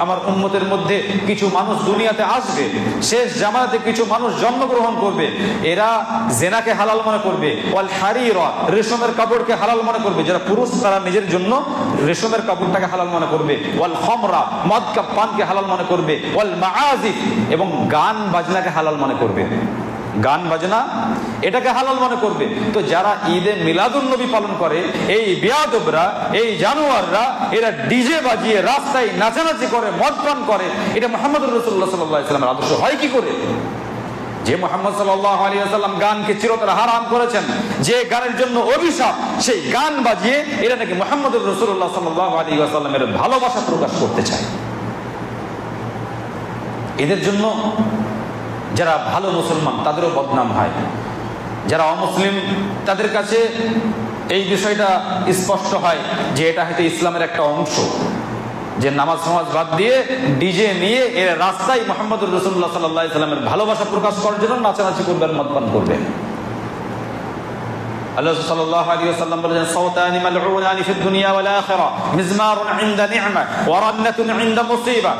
আমার উম্মতের মধ্যে কিছু মানুষ দুনিয়াতে আসবে, শেষ জামানাতে কিছু মানুষ জন্মগ্রহণ করবে, এরা জেনাকে হালাল মনে করবে, ওয়াল হারিরা রেশমের কাপড়কে হালাল মনে করবে, যারা পুরুষ তারা নিজের জন্য রেশমের কাপড়টাকে হালাল মনে করবে, ওয়াল খামরা মদ কা পানকে হালাল মনে করবে, ওয়াল মাআজিফ এবং গান বাজনাকে হালাল মনে করবে, গান বাজনা এটাকে হালাল মনে করবে। তো যারা ঈদে মিলাদুন নবী পালন করে, এই বেয়াদবরা, এই জানোয়াররা, এরা ডিজে বাজিয়ে রাস্তায় নাচানাচি করে, মদ পান করে, এটা মুহাম্মদুর রাসূলুল্লাহ সাল্লাল্লাহু আলাইহি ওয়াসাল্লামের আদর্শ হয় কি করে? যে মুহাম্মদ সাল্লাল্লাহু আলাইহি ওয়াসাল্লাম গানকে চিরতরে হারাম করেছেন, যে গানের জন্য অভিশাপ, সেই গান বাজিয়ে এরা নাকি মুহাম্মদুর রাসূলুল্লাহ সাল্লাল্লাহু আলাইহি ওয়াসাল্লামের ভালোবাসা প্রকাশ করতে চায়। এদের জন্য যারা ভালো মুসলমান তাদেরও বদনাম হয়, যারা অমুসলিম তাদের কাছে এই বিষয়টা স্পষ্ট হয় যে এটা হয়তো ইসলামের একটা অংশ, যে নামাজ নামাজ বাদ দিয়ে ডিজে নিয়ে এর রাস্তায় মুহাম্মদুর রাসূলুল্লাহ সাল্লাল্লাহু আলাইহি ওয়াসাল্লামের ভালোবাসা প্রকাশ করার জন্য নাচানাচি করবে, মদপান করবে। আল্লাহ সাল্লাল্লাহু আলাইহি ওয়াসাল্লাম বলেন, সাওতানি মালউনানি ফিদ দুনিয়া ওয়াল আখিরা, মিজমারুন ইনদা নি'মা ওয়া রান্নাতুন ইনদা মুসিবা।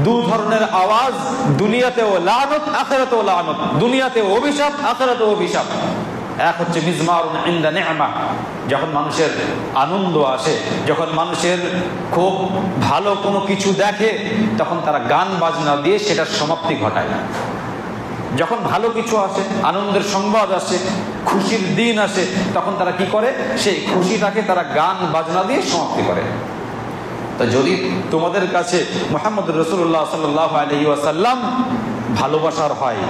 দু ধরনের আওয়াজ, দুনিয়াতেও লানত, আখিরাতেও লানত। দুনিয়াতেও অভিশাপ, আখিরাতেও অভিশাপ। এক হচ্ছে মিজমারুন ইনদা নি'মা, যখন মানুষের আনন্দ আসে, যখন মানুষের খুব ভালো কোনো কিছু দেখে, তখন তারা গান বাজনা দিয়ে সেটার সমাপ্তি ঘটায়। যখন ভালো কিছু আসে, আনন্দের সংবাদ আসে, খুশির দিন আসে, তখন তারা কি করে? সেই খুশিটাকে তারা গান বাজনা দিয়ে সমাপ্তি করে। তো যদি তোমাদের কাছে মুহাম্মদুর রাসূলুল্লাহ সাল্লাল্লাহু আলাইহি ওয়াসাল্লাম ভালোবাসার হয়,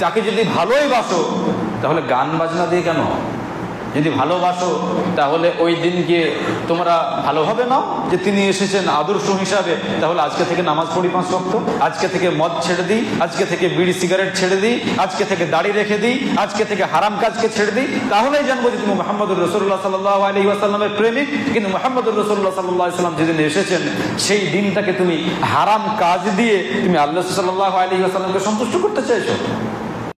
তাকে যদি ভালোই বাসো, তাহলে গান বাজনা দিয়ে কেন? যদি ভালোবাসো তাহলে ওই দিনকে তোমরা ভালোভাবে নাও যে তিনি এসেছেন আদর্শ হিসাবে, তাহলে আজকে থেকে নামাজ পড়ি 5 ওয়াক্ত, আজকে থেকে মদ ছেড়ে দিই, আজকে থেকে বিড়ি সিগারেট ছেড়ে দিই, আজকে থেকে দাড়ি রেখে দিই, আজকে থেকে হারাম কাজকে ছেড়ে দিই, তাহলেই জানবো যে তুমি মুহাম্মদুর রাসূলুল্লাহ সাল্লাল্লাহু আলাইহি ওয়াসাল্লামের প্রেমিক। কিন্তু মুহাম্মদুর রাসূলুল্লাহ সাল্লাল্লাহু আলাইহি ওয়াসাল্লাম যেদিন এসেছেন, সেই দিনটাকে তুমি হারাম কাজ দিয়ে তুমি আল্লাহ সাল্লাল্লাহু আলাইহি ওয়াসাল্লামকে সন্তুষ্ট করতে চাইছো।